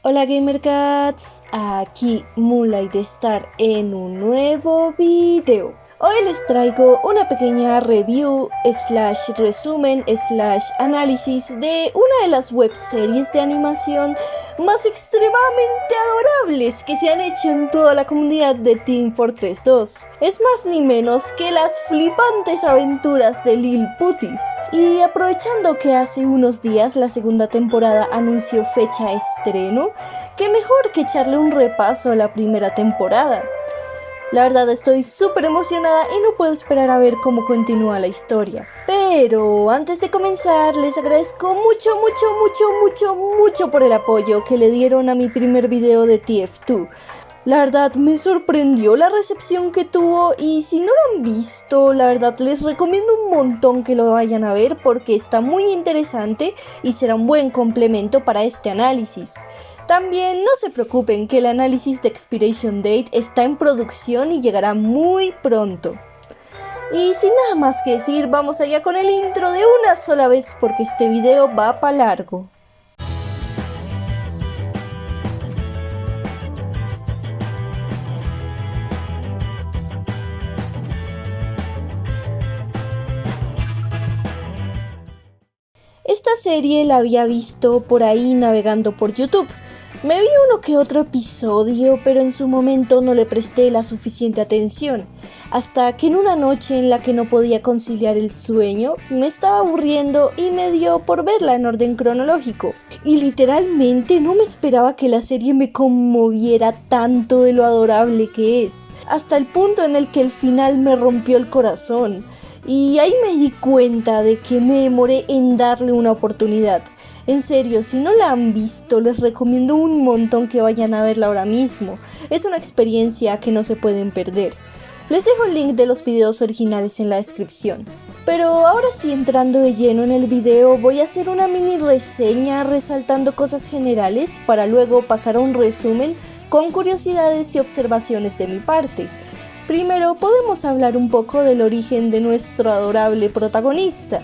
Hola Gamercats, aquí Moonlight de estar en un nuevo video. Hoy les traigo una pequeña review / resumen / análisis de una de las webseries de animación más extremadamente adorables que se han hecho en toda la comunidad de Team Fortress 2. Es más ni menos que las flipantes aventuras de Lilliputies. Y aprovechando que hace unos días la segunda temporada anunció fecha de estreno, qué mejor que echarle un repaso a la primera temporada. La verdad estoy súper emocionada y no puedo esperar a ver cómo continúa la historia. Pero antes de comenzar les agradezco mucho por el apoyo que le dieron a mi primer video de TF2. La verdad me sorprendió la recepción que tuvo y si no lo han visto, la verdad les recomiendo un montón que lo vayan a ver porque está muy interesante y será un buen complemento para este análisis. También no se preocupen que el análisis de Expiration Date está en producción y llegará muy pronto. Y sin nada más que decir, vamos allá con el intro de una sola vez porque este video va para largo. Esta serie la había visto por ahí navegando por YouTube. Me vi uno que otro episodio, pero en su momento no le presté la suficiente atención, hasta que en una noche en la que no podía conciliar el sueño, me estaba aburriendo y me dio por verla en orden cronológico. Y literalmente no me esperaba que la serie me conmoviera tanto de lo adorable que es, hasta el punto en el que el final me rompió el corazón. Y ahí me di cuenta de que me demoré en darle una oportunidad. En serio, si no la han visto, les recomiendo un montón que vayan a verla ahora mismo. Es una experiencia que no se pueden perder. Les dejo el link de los videos originales en la descripción. Pero ahora sí, entrando de lleno en el video, voy a hacer una mini reseña resaltando cosas generales para luego pasar a un resumen con curiosidades y observaciones de mi parte. Primero podemos hablar un poco del origen de nuestro adorable protagonista.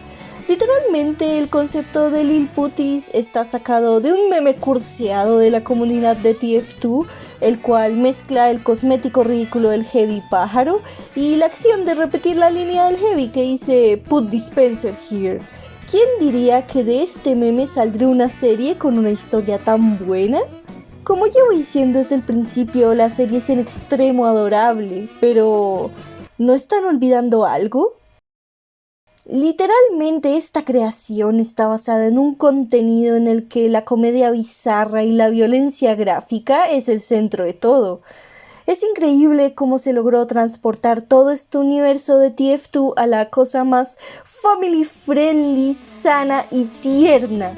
Literalmente el concepto de Lilliputies está sacado de un meme curseado de la comunidad de TF2, el cual mezcla el cosmético ridículo del Heavy pájaro y la acción de repetir la línea del Heavy que dice "Put dispenser here". ¿Quién diría que de este meme saldría una serie con una historia tan buena? Como llevo diciendo desde el principio, la serie es en extremo adorable, pero ¿no están olvidando algo? Literalmente esta creación está basada en un contenido en el que la comedia bizarra y la violencia gráfica es el centro de todo. Es increíble cómo se logró transportar todo este universo de TF2 a la cosa más family friendly, sana y tierna,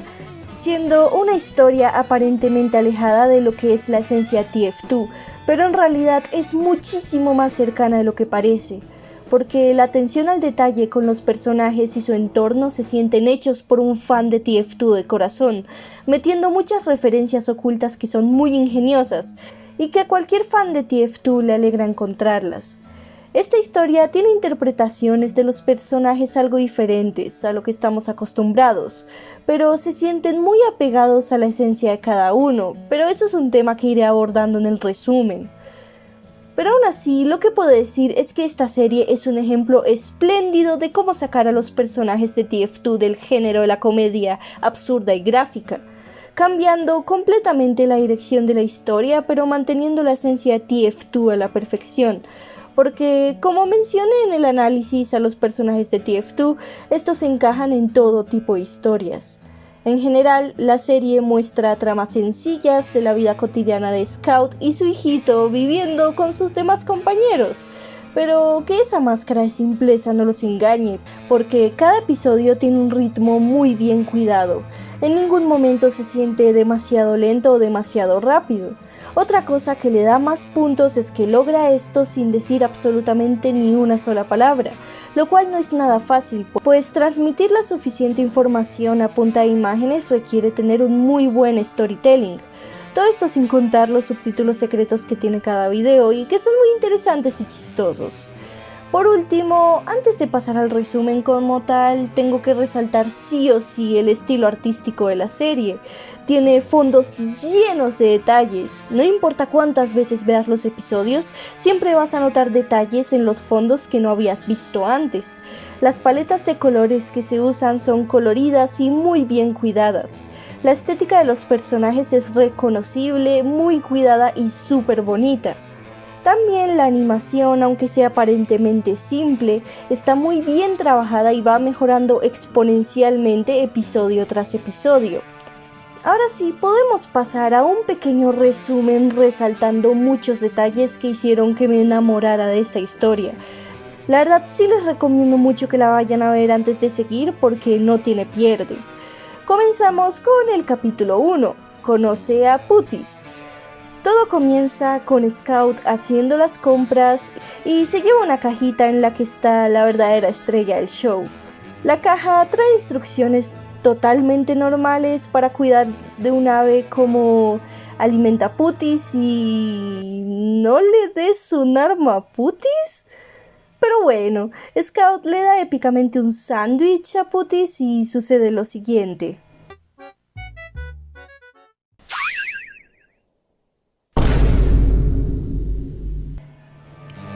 siendo una historia aparentemente alejada de lo que es la esencia TF2, pero en realidad es muchísimo más cercana de lo que parece, porque la atención al detalle con los personajes y su entorno se sienten hechos por un fan de TF2 de corazón, metiendo muchas referencias ocultas que son muy ingeniosas, y que a cualquier fan de TF2 le alegra encontrarlas. Esta historia tiene interpretaciones de los personajes algo diferentes a lo que estamos acostumbrados, pero se sienten muy apegados a la esencia de cada uno, pero eso es un tema que iré abordando en el resumen. Pero aún así, lo que puedo decir es que esta serie es un ejemplo espléndido de cómo sacar a los personajes de TF2 del género de la comedia absurda y gráfica, cambiando completamente la dirección de la historia, pero manteniendo la esencia de TF2 a la perfección. Porque, como mencioné en el análisis a los personajes de TF2, estos encajan en todo tipo de historias. En general, la serie muestra tramas sencillas de la vida cotidiana de Scout y su hijito viviendo con sus demás compañeros, pero que esa máscara de simpleza no los engañe, porque cada episodio tiene un ritmo muy bien cuidado. En ningún momento se siente demasiado lento o demasiado rápido. Otra cosa que le da más puntos es que logra esto sin decir absolutamente ni una sola palabra, lo cual no es nada fácil, pues transmitir la suficiente información a punta de imágenes requiere tener un muy buen storytelling. Todo esto sin contar los subtítulos secretos que tiene cada video y que son muy interesantes y chistosos. Por último, antes de pasar al resumen como tal, tengo que resaltar sí o sí el estilo artístico de la serie. Tiene fondos llenos de detalles. No importa cuántas veces veas los episodios, siempre vas a notar detalles en los fondos que no habías visto antes. Las paletas de colores que se usan son coloridas y muy bien cuidadas. La estética de los personajes es reconocible, muy cuidada y súper bonita. También la animación, aunque sea aparentemente simple, está muy bien trabajada y va mejorando exponencialmente episodio tras episodio. Ahora sí, podemos pasar a un pequeño resumen resaltando muchos detalles que hicieron que me enamorara de esta historia. La verdad sí les recomiendo mucho que la vayan a ver antes de seguir porque no tiene pierde. Comenzamos con el capítulo 1, Conoce a Putis. Todo comienza con Scout haciendo las compras y se lleva una cajita en la que está la verdadera estrella del show. La caja trae instrucciones totalmente normales para cuidar de un ave como alimenta a Putis y no le des un arma a Putis. Pero bueno, Scout le da épicamente un sándwich a Putis y sucede lo siguiente.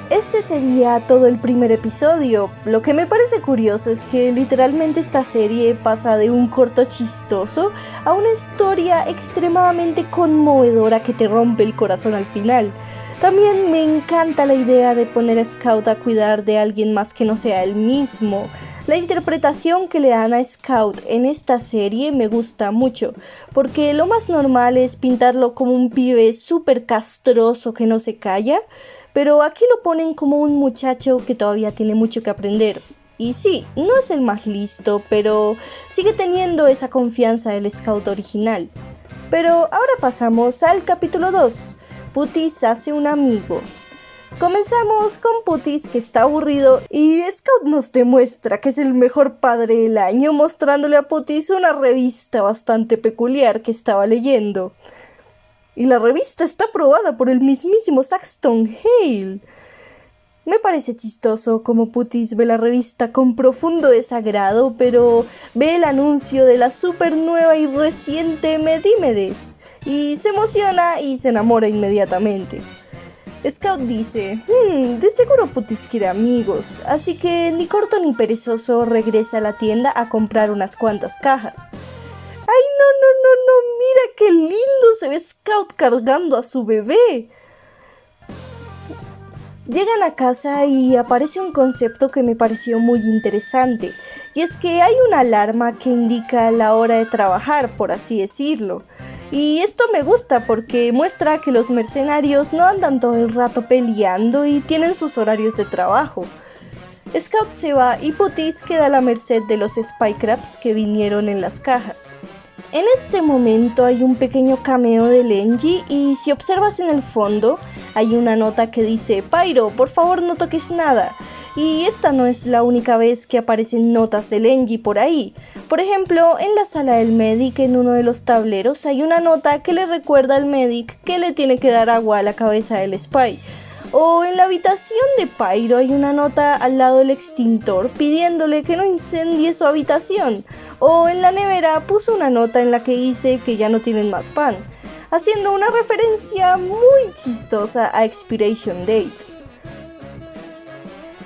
Este sería todo el primer episodio. Lo que me parece curioso es que literalmente esta serie pasa de un corto chistoso a una historia extremadamente conmovedora que te rompe el corazón al final. También me encanta la idea de poner a Scout a cuidar de alguien más que no sea él mismo. La interpretación que le dan a Scout en esta serie me gusta mucho, porque lo más normal es pintarlo como un pibe súper castroso que no se calla, pero aquí lo ponen como un muchacho que todavía tiene mucho que aprender. Y sí, no es el más listo, pero sigue teniendo esa confianza del Scout original. Pero ahora pasamos al capítulo 2. Putis hace un amigo. Comenzamos con Putis, que está aburrido, y Scout nos demuestra que es el mejor padre del año, mostrándole a Putis una revista bastante peculiar que estaba leyendo. Y la revista está aprobada por el mismísimo Saxton Hale. Me parece chistoso como Putis ve la revista con profundo desagrado, pero ve el anuncio de la super nueva y reciente Medímedes, y se emociona y se enamora inmediatamente. Scout dice, de seguro Putis quiere amigos, así que ni corto ni perezoso regresa a la tienda a comprar unas cuantas cajas. ¡Ay, no! ¡Mira qué lindo se ve Scout cargando a su bebé! Llegan a casa y aparece un concepto que me pareció muy interesante, y es que hay una alarma que indica la hora de trabajar, por así decirlo. Y esto me gusta porque muestra que los mercenarios no andan todo el rato peleando y tienen sus horarios de trabajo. Scout se va y Putis queda a la merced de los Spycraps que vinieron en las cajas. En este momento hay un pequeño cameo de Lenji y si observas en el fondo hay una nota que dice Pyro, por favor no toques nada. Y esta no es la única vez que aparecen notas de Lenji por ahí. Por ejemplo, en la sala del Medic, en uno de los tableros, hay una nota que le recuerda al Medic que le tiene que dar agua a la cabeza del Spy. O en la habitación de Pyro hay una nota al lado del extintor pidiéndole que no incendie su habitación. O en la nevera puso una nota en la que dice que ya no tienen más pan, haciendo una referencia muy chistosa a Expiration Date.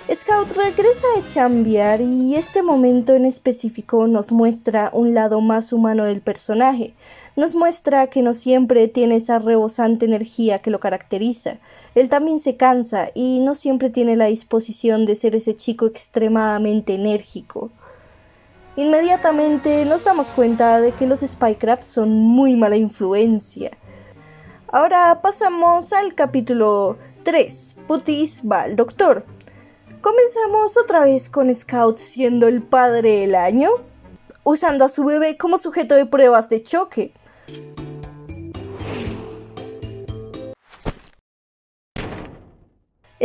Scout regresa de chambear y este momento en específico nos muestra un lado más humano del personaje. Nos muestra que no siempre tiene esa rebosante energía que lo caracteriza. Él también se cansa y no siempre tiene la disposición de ser ese chico extremadamente enérgico. Inmediatamente nos damos cuenta de que los Spycraps son muy mala influencia. Ahora pasamos al capítulo 3. Putis va al doctor. Comenzamos otra vez con Scout siendo el padre del año, usando a su bebé como sujeto de pruebas de choque.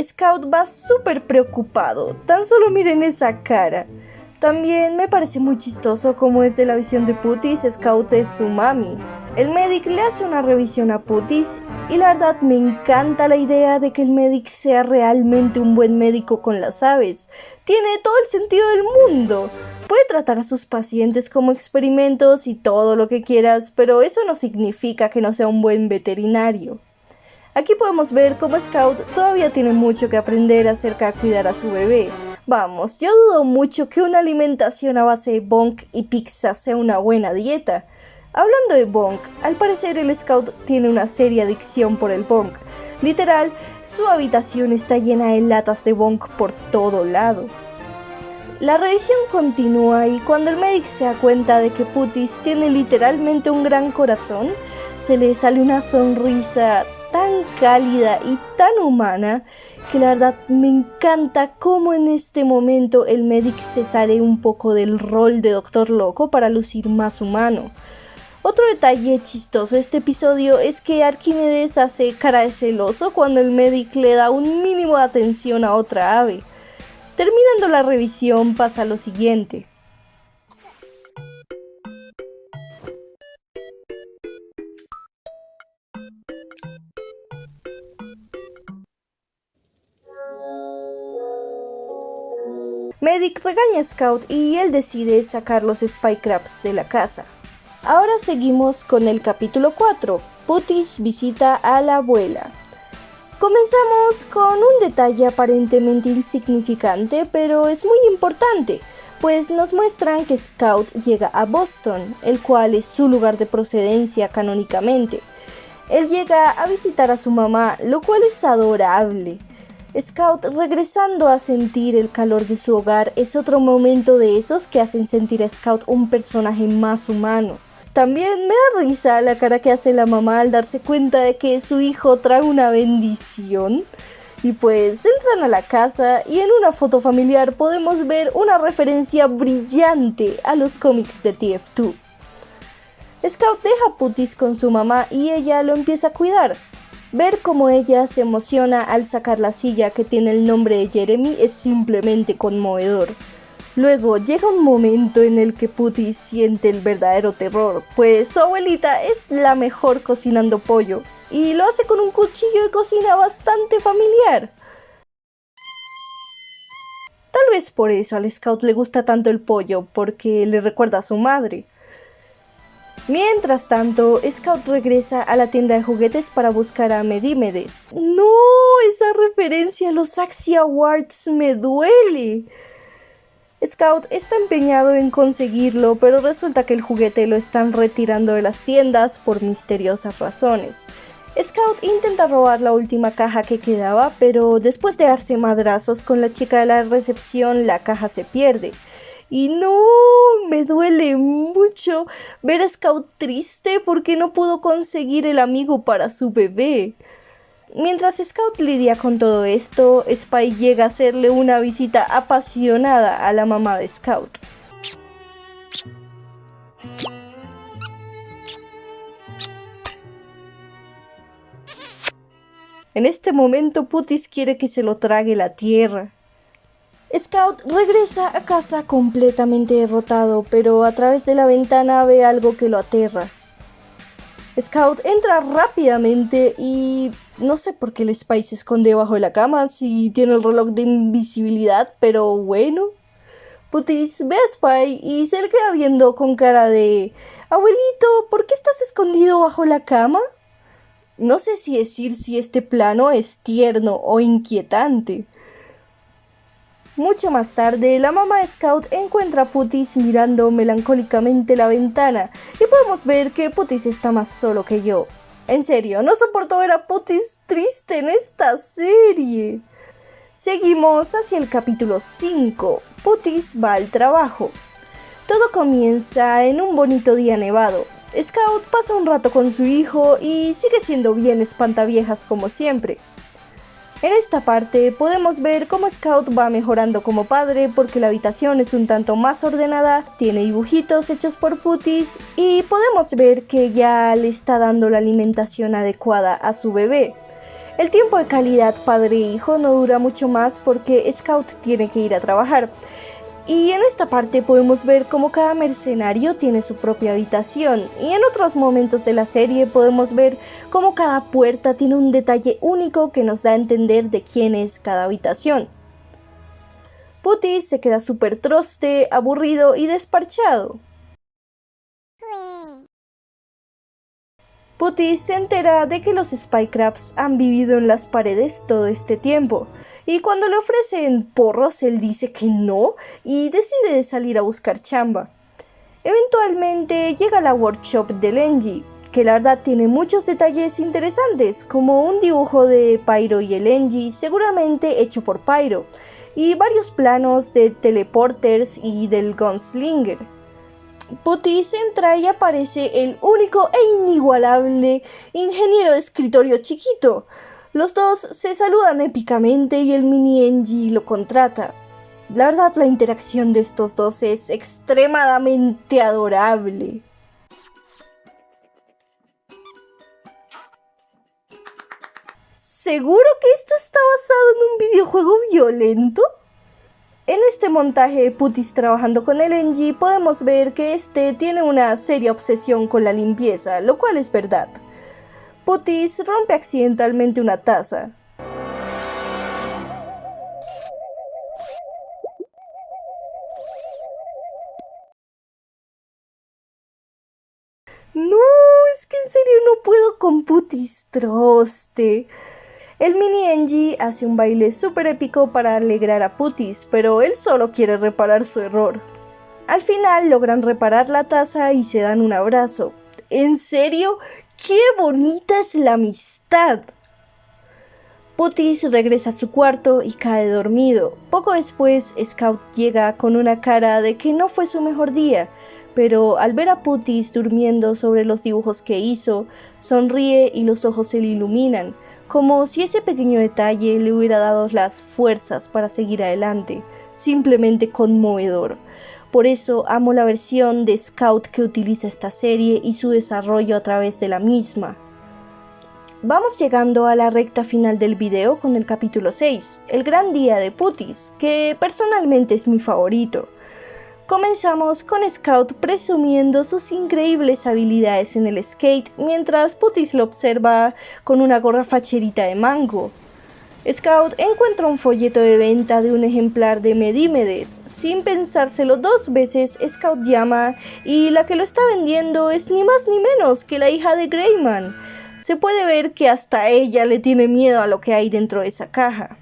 Scout va súper preocupado, tan solo miren esa cara. También me parece muy chistoso como desde la visión de Putis, Scout es su mami. El Medic le hace una revisión a Putis y la verdad me encanta la idea de que el Medic sea realmente un buen médico con las aves. Tiene todo el sentido del mundo. Puede tratar a sus pacientes como experimentos y todo lo que quieras, pero eso no significa que no sea un buen veterinario. Aquí podemos ver cómo Scout todavía tiene mucho que aprender acerca de cuidar a su bebé. Vamos, yo dudo mucho que una alimentación a base de bonk y pizza sea una buena dieta. Hablando de bonk, al parecer el Scout tiene una seria adicción por el bonk. Literal, su habitación está llena de latas de bonk por todo lado. La revisión continúa y cuando el médico se da cuenta de que Putis tiene literalmente un gran corazón, se le sale una sonrisa tan cálida y tan humana que la verdad me encanta cómo en este momento el médico se sale un poco del rol de doctor loco para lucir más humano. Otro detalle chistoso de este episodio es que Arquímedes hace cara de celoso cuando el médico le da un mínimo de atención a otra ave. Terminando la revisión pasa lo siguiente. Medic regaña a Scout y él decide sacar los Spy Crabs de la casa. Ahora seguimos con el capítulo 4. Putis visita a la abuela. Comenzamos con un detalle aparentemente insignificante, pero es muy importante, pues nos muestran que Scout llega a Boston, el cual es su lugar de procedencia canónicamente. Él llega a visitar a su mamá, lo cual es adorable. Scout regresando a sentir el calor de su hogar es otro momento de esos que hacen sentir a Scout un personaje más humano. También me da risa la cara que hace la mamá al darse cuenta de que su hijo trae una bendición. Y pues entran a la casa y en una foto familiar podemos ver una referencia brillante a los cómics de TF2. Scout deja a Putis con su mamá y ella lo empieza a cuidar. Ver cómo ella se emociona al sacar la silla que tiene el nombre de Jeremy es simplemente conmovedor. Luego llega un momento en el que Putis siente el verdadero terror, pues su abuelita es la mejor cocinando pollo, y lo hace con un cuchillo de cocina bastante familiar. Tal vez por eso al Scout le gusta tanto el pollo, porque le recuerda a su madre. Mientras tanto, Scout regresa a la tienda de juguetes para buscar a Medímedes. ¡No! Esa referencia a los Axie Awards me duele. Scout está empeñado en conseguirlo, pero resulta que el juguete lo están retirando de las tiendas por misteriosas razones. Scout intenta robar la última caja que quedaba, pero después de darse madrazos con la chica de la recepción, la caja se pierde. Y no, me duele mucho ver a Scout triste porque no pudo conseguir el amigo para su bebé. Mientras Scout lidia con todo esto, Spy llega a hacerle una visita apasionada a la mamá de Scout. En este momento Putis quiere que se lo trague la tierra. Scout regresa a casa completamente derrotado, pero a través de la ventana ve algo que lo aterra. Scout entra rápidamente y no sé por qué el Spy se esconde bajo de la cama si tiene el reloj de invisibilidad, pero bueno. Putis ve a Spy y se le queda viendo con cara de «Abuelito, ¿por qué estás escondido bajo la cama?» No sé si decir si este plano es tierno o inquietante. Mucho más tarde, la mamá de Scout encuentra a Putis mirando melancólicamente la ventana y podemos ver que Putis está más solo que yo. En serio, no soporto ver a Putis triste en esta serie. Seguimos hacia el capítulo 5. Putis va al trabajo. Todo comienza en un bonito día nevado. Scout pasa un rato con su hijo y sigue siendo bien espantaviejas como siempre. En esta parte podemos ver cómo Scout va mejorando como padre porque la habitación es un tanto más ordenada, tiene dibujitos hechos por Putis y podemos ver que ya le está dando la alimentación adecuada a su bebé. El tiempo de calidad padre-hijo no dura mucho más porque Scout tiene que ir a trabajar. Y en esta parte podemos ver cómo cada mercenario tiene su propia habitación, y en otros momentos de la serie podemos ver cómo cada puerta tiene un detalle único que nos da a entender de quién es cada habitación. Putty se queda súper troste, aburrido y desparchado. Putty se entera de que los Spycrabs han vivido en las paredes todo este tiempo, y cuando le ofrecen porros él dice que no y decide salir a buscar chamba. Eventualmente llega a la workshop de Lenji, que la verdad tiene muchos detalles interesantes, como un dibujo de Pyro y el Lenji seguramente hecho por Pyro, y varios planos de teleporters y del Gunslinger. Putty entra y aparece el único e inigualable ingeniero de escritorio chiquito. Los dos se saludan épicamente y el mini Engie lo contrata. La verdad, la interacción de estos dos es extremadamente adorable. ¿Seguro que esto está basado en un videojuego violento? En este montaje de Putty trabajando con el Engie podemos ver que este tiene una seria obsesión con la limpieza, lo cual es verdad. Putty rompe accidentalmente una taza. No, es que en serio no puedo con Putty troste. El mini Engie hace un baile súper épico para alegrar a Putty, pero él solo quiere reparar su error. Al final logran reparar la taza y se dan un abrazo. ¿En serio? ¡Qué bonita es la amistad! Putty regresa a su cuarto y cae dormido. Poco después, Scout llega con una cara de que no fue su mejor día, pero al ver a Putty durmiendo sobre los dibujos que hizo, sonríe y los ojos se le iluminan, como si ese pequeño detalle le hubiera dado las fuerzas para seguir adelante. Simplemente conmovedor. Por eso amo la versión de Scout que utiliza esta serie y su desarrollo a través de la misma. Vamos llegando a la recta final del video con el capítulo 6, el gran día de Putty, que personalmente es mi favorito. Comenzamos con Scout presumiendo sus increíbles habilidades en el skate, mientras Putty lo observa con una gorra facherita de mango. Scout encuentra un folleto de venta de un ejemplar de Medímedes. Sin pensárselo dos veces, Scout llama y la que lo está vendiendo es ni más ni menos que la hija de Greyman. Se puede ver que hasta ella le tiene miedo a lo que hay dentro de esa caja.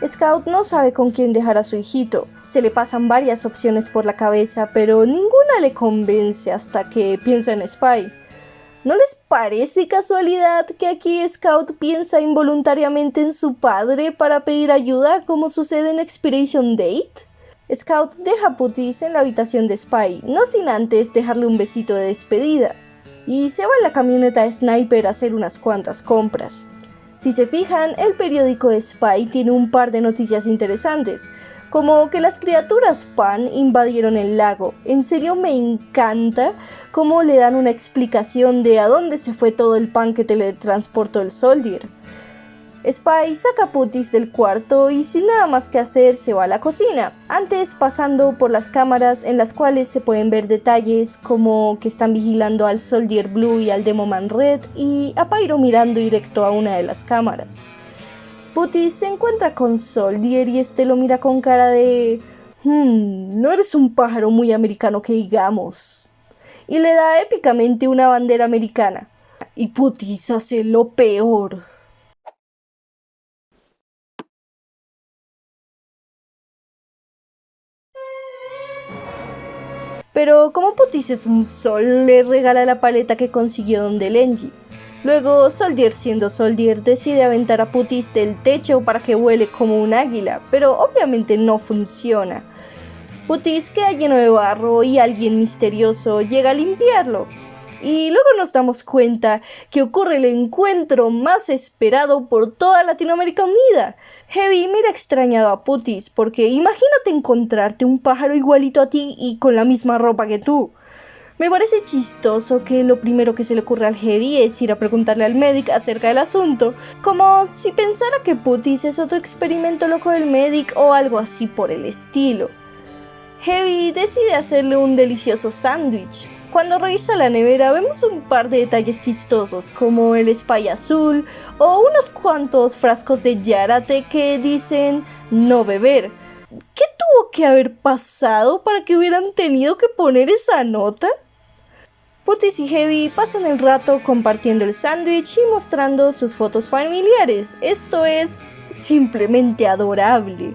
Scout no sabe con quién dejar a su hijito. Se le pasan varias opciones por la cabeza, pero ninguna le convence hasta que piensa en Spy. ¿No les parece casualidad que aquí Scout piensa involuntariamente en su padre para pedir ayuda, como sucede en Expiration Date? Scout deja a Putty en la habitación de Spy, no sin antes dejarle un besito de despedida, y se va en la camioneta de Sniper a hacer unas cuantas compras. Si se fijan, el periódico de Spy tiene un par de noticias interesantes, como que las criaturas Pan invadieron el lago. En serio me encanta cómo le dan una explicación de a dónde se fue todo el pan que teletransportó el Soldier. Spy saca a Putty del cuarto y sin nada más que hacer se va a la cocina, antes pasando por las cámaras en las cuales se pueden ver detalles como que están vigilando al Soldier Blue y al Demoman Red y a Pyro mirando directo a una de las cámaras. Putty se encuentra con Soldier y este lo mira con cara de no eres un pájaro muy americano que digamos, y le da épicamente una bandera americana, y Putty hace lo peor. Pero como Putty es un sol, le regala la paleta que consiguió donde Lenji. Luego, Soldier siendo Soldier decide aventar a Putty del techo para que vuele como un águila, pero obviamente no funciona. Putty queda lleno de barro y alguien misterioso llega a limpiarlo. Y luego nos damos cuenta que ocurre el encuentro más esperado por toda Latinoamérica Unida. Heavy mira extrañado a Putty porque imagínate encontrarte un pájaro igualito a ti y con la misma ropa que tú. Me parece chistoso que lo primero que se le ocurre al Heavy es ir a preguntarle al Medic acerca del asunto, como si pensara que Putty es otro experimento loco del Medic o algo así por el estilo. Heavy decide hacerle un delicioso sándwich. Cuando revisa la nevera vemos un par de detalles chistosos como el spray azul o unos cuantos frascos de Yarate que dicen no beber. ¿Qué tuvo que haber pasado para que hubieran tenido que poner esa nota? Putis y Heavy pasan el rato compartiendo el sándwich y mostrando sus fotos familiares. Esto es simplemente adorable.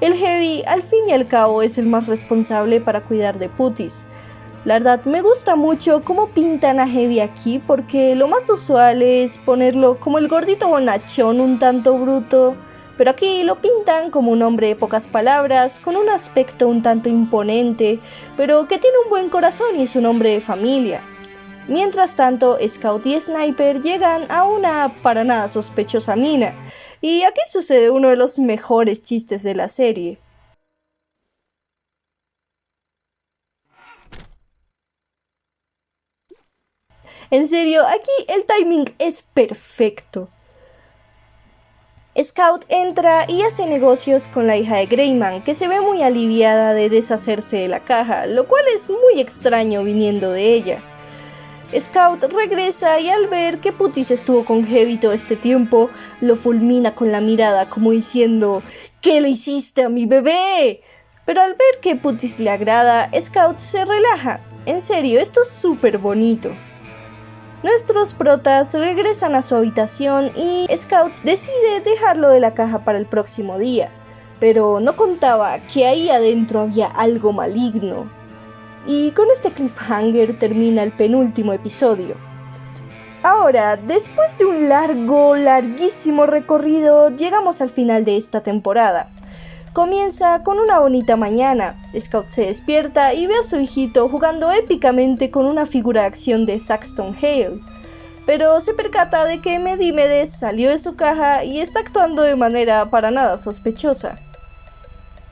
El Heavy al fin y al cabo es el más responsable para cuidar de Putis. La verdad me gusta mucho cómo pintan a Heavy aquí porque lo más usual es ponerlo como el gordito bonachón un tanto bruto. Pero aquí lo pintan como un hombre de pocas palabras, con un aspecto un tanto imponente, pero que tiene un buen corazón y es un hombre de familia. Mientras tanto, Scout y Sniper llegan a una para nada sospechosa mina, y aquí sucede uno de los mejores chistes de la serie. En serio, aquí el timing es perfecto. Scout entra y hace negocios con la hija de Greyman, que se ve muy aliviada de deshacerse de la caja, lo cual es muy extraño viniendo de ella. Scout regresa y al ver que Putis estuvo con Heavy todo este tiempo, lo fulmina con la mirada como diciendo ¿qué le hiciste a mi bebé? Pero al ver que Putis le agrada, Scout se relaja. En serio, esto es súper bonito. Nuestros protas regresan a su habitación y Scout decide dejarlo de la caja para el próximo día, pero no contaba que ahí adentro había algo maligno. Y con este cliffhanger termina el penúltimo episodio. Ahora, después de un larguísimo recorrido, llegamos al final de esta temporada. Comienza con una bonita mañana. Scout se despierta y ve a su hijito jugando épicamente con una figura de acción de Saxton Hale. Pero se percata de que Medímedes salió de su caja y está actuando de manera para nada sospechosa.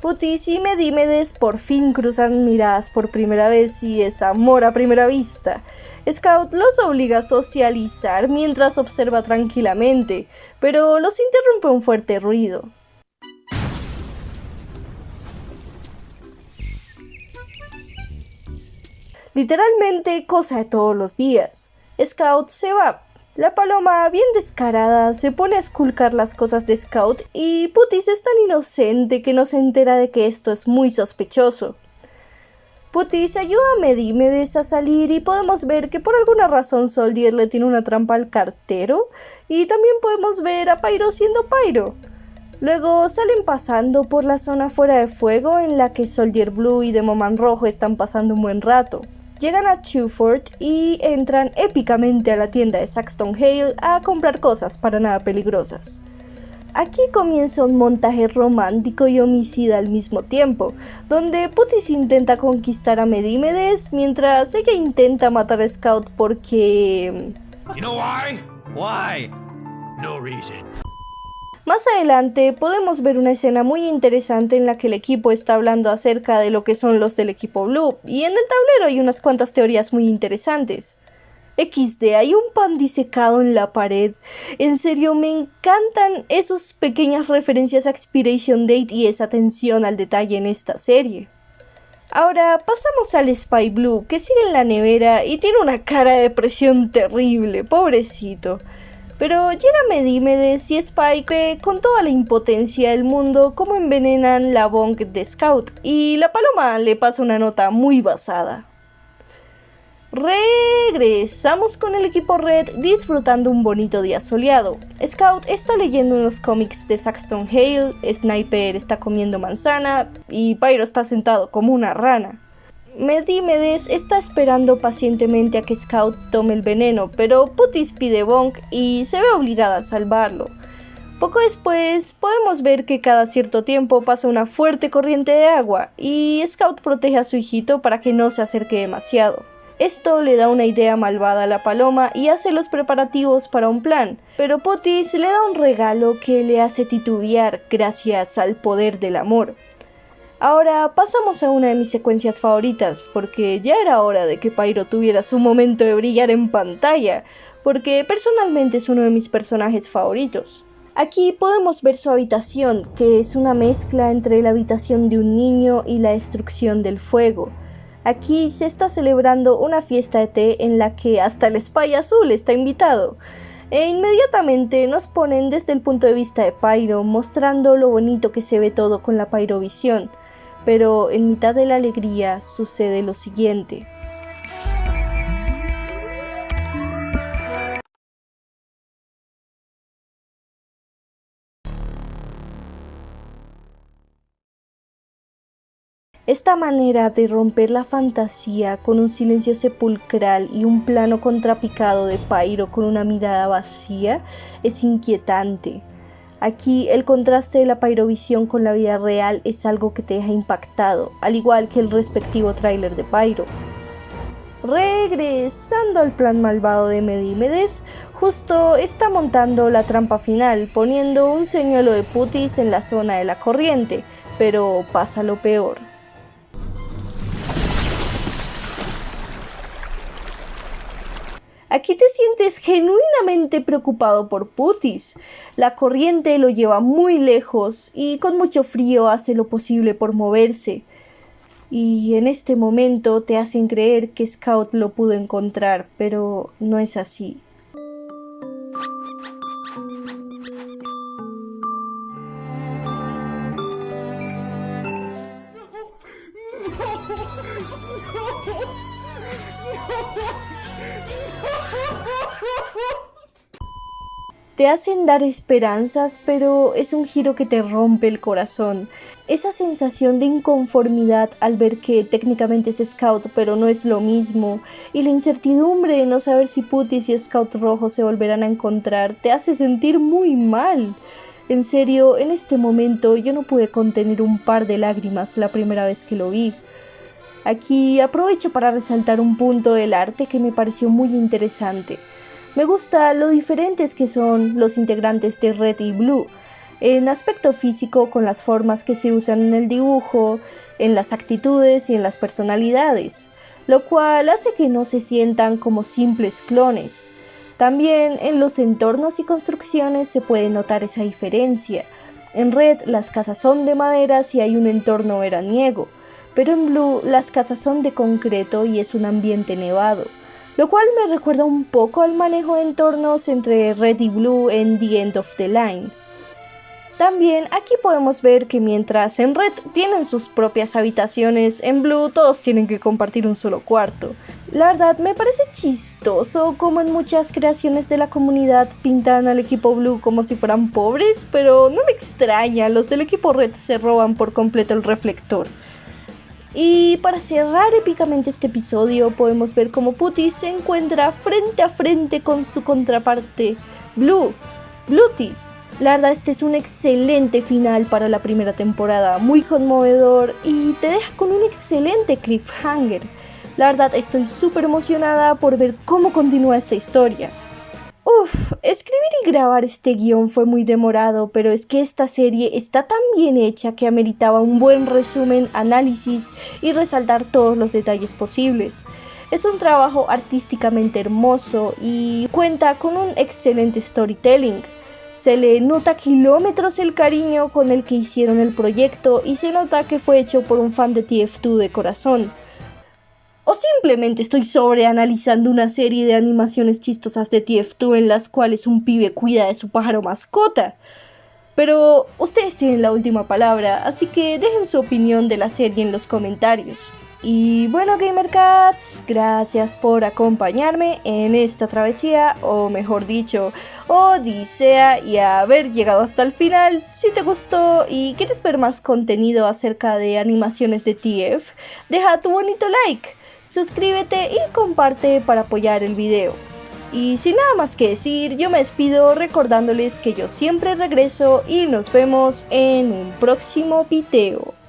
Putis y Medímedes por fin cruzan miradas por primera vez y es amor a primera vista. Scout los obliga a socializar mientras observa tranquilamente, pero los interrumpe un fuerte ruido. Literalmente cosa de todos los días. Scout se va. La paloma, bien descarada, se pone a esculcar las cosas de Scout y Putis es tan inocente que no se entera de que esto es muy sospechoso. Putis ayuda a Medímedes a salir y podemos ver que por alguna razón Soldier le tiene una trampa al cartero y también podemos ver a Pyro siendo Pyro. Luego salen pasando por la zona fuera de fuego en la que Soldier Blue y Demoman Rojo están pasando un buen rato. Llegan a Chewford y entran épicamente a la tienda de Saxton Hale a comprar cosas para nada peligrosas. Aquí comienza un montaje romántico y homicida al mismo tiempo, donde Putis intenta conquistar a Medímedes mientras ella intenta matar a Scout porque... You know why? Why? No reason. Más adelante podemos ver una escena muy interesante en la que el equipo está hablando acerca de lo que son los del equipo Blue, y en el tablero hay unas cuantas teorías muy interesantes. XD, hay un pan disecado en la pared. En serio, me encantan esas pequeñas referencias a Expiration Date y esa atención al detalle en esta serie. Ahora pasamos al Spy Blue, que sigue en la nevera y tiene una cara de depresión terrible, pobrecito. Pero llega Medímedes y Spike ve con toda la impotencia del mundo cómo envenenan la bong de Scout y la paloma le pasa una nota muy basada. Regresamos con el equipo Red disfrutando un bonito día soleado. Scout está leyendo unos cómics de Saxton Hale, Sniper está comiendo manzana y Pyro está sentado como una rana. Medímedes está esperando pacientemente a que Scout tome el veneno, pero Putis pide bonk y se ve obligada a salvarlo. Poco después podemos ver que cada cierto tiempo pasa una fuerte corriente de agua y Scout protege a su hijito para que no se acerque demasiado. Esto le da una idea malvada a la paloma y hace los preparativos para un plan, pero Putis le da un regalo que le hace titubear gracias al poder del amor. Ahora pasamos a una de mis secuencias favoritas, porque ya era hora de que Pyro tuviera su momento de brillar en pantalla, porque personalmente es uno de mis personajes favoritos. Aquí podemos ver su habitación, que es una mezcla entre la habitación de un niño y la destrucción del fuego. Aquí se está celebrando una fiesta de té en la que hasta el Spy Azul está invitado. E inmediatamente nos ponen desde el punto de vista de Pyro, mostrando lo bonito que se ve todo con la Pyrovisión. Pero en mitad de la alegría sucede lo siguiente. Esta manera de romper la fantasía con un silencio sepulcral y un plano contrapicado de Pyro con una mirada vacía es inquietante. Aquí el contraste de la Pyrovisión con la vida real es algo que te deja impactado, al igual que el respectivo tráiler de Pyro. Regresando al plan malvado de Medímedes, justo está montando la trampa final, poniendo un señuelo de putis en la zona de la corriente, pero pasa lo peor. Aquí te sientes genuinamente preocupado por Putis. La corriente lo lleva muy lejos y con mucho frío hace lo posible por moverse. Y en este momento te hacen creer que Scout lo pudo encontrar, pero no es así. Te hacen dar esperanzas, pero es un giro que te rompe el corazón. Esa sensación de inconformidad al ver que técnicamente es Scout, pero no es lo mismo, y la incertidumbre de no saber si Putis y Scout Rojo se volverán a encontrar, te hace sentir muy mal. En serio, en este momento yo no pude contener un par de lágrimas la primera vez que lo vi. Aquí aprovecho para resaltar un punto del arte que me pareció muy interesante. Me gusta lo diferentes que son los integrantes de Red y Blue, en aspecto físico con las formas que se usan en el dibujo, en las actitudes y en las personalidades, lo cual hace que no se sientan como simples clones. También en los entornos y construcciones se puede notar esa diferencia. En Red las casas son de madera y hay un entorno veraniego, pero en Blue las casas son de concreto y es un ambiente nevado, lo cual me recuerda un poco al manejo de entornos entre Red y Blue en The End of the Line. También aquí podemos ver que mientras en Red tienen sus propias habitaciones, en Blue todos tienen que compartir un solo cuarto. La verdad me parece chistoso como en muchas creaciones de la comunidad pintan al equipo Blue como si fueran pobres, pero no me extraña, los del equipo Red se roban por completo el reflector. Y para cerrar épicamente este episodio podemos ver cómo Putis se encuentra frente a frente con su contraparte Bluetis. La verdad este es un excelente final para la primera temporada, muy conmovedor y te deja con un excelente cliffhanger. La verdad estoy súper emocionada por ver cómo continúa esta historia. Escribir y grabar este guión fue muy demorado, pero es que esta serie está tan bien hecha que ameritaba un buen resumen, análisis y resaltar todos los detalles posibles. Es un trabajo artísticamente hermoso y cuenta con un excelente storytelling. Se le nota kilómetros el cariño con el que hicieron el proyecto y se nota que fue hecho por un fan de TF2 de corazón. O simplemente estoy sobreanalizando una serie de animaciones chistosas de TF2 en las cuales un pibe cuida de su pájaro mascota. Pero ustedes tienen la última palabra, así que dejen su opinión de la serie en los comentarios. Y bueno, GamerCats, gracias por acompañarme en esta travesía, o mejor dicho, odisea, y haber llegado hasta el final. Si te gustó y quieres ver más contenido acerca de animaciones de TF, deja tu bonito like, suscríbete y comparte para apoyar el video. Y sin nada más que decir, yo me despido recordándoles que yo siempre regreso y nos vemos en un próximo video.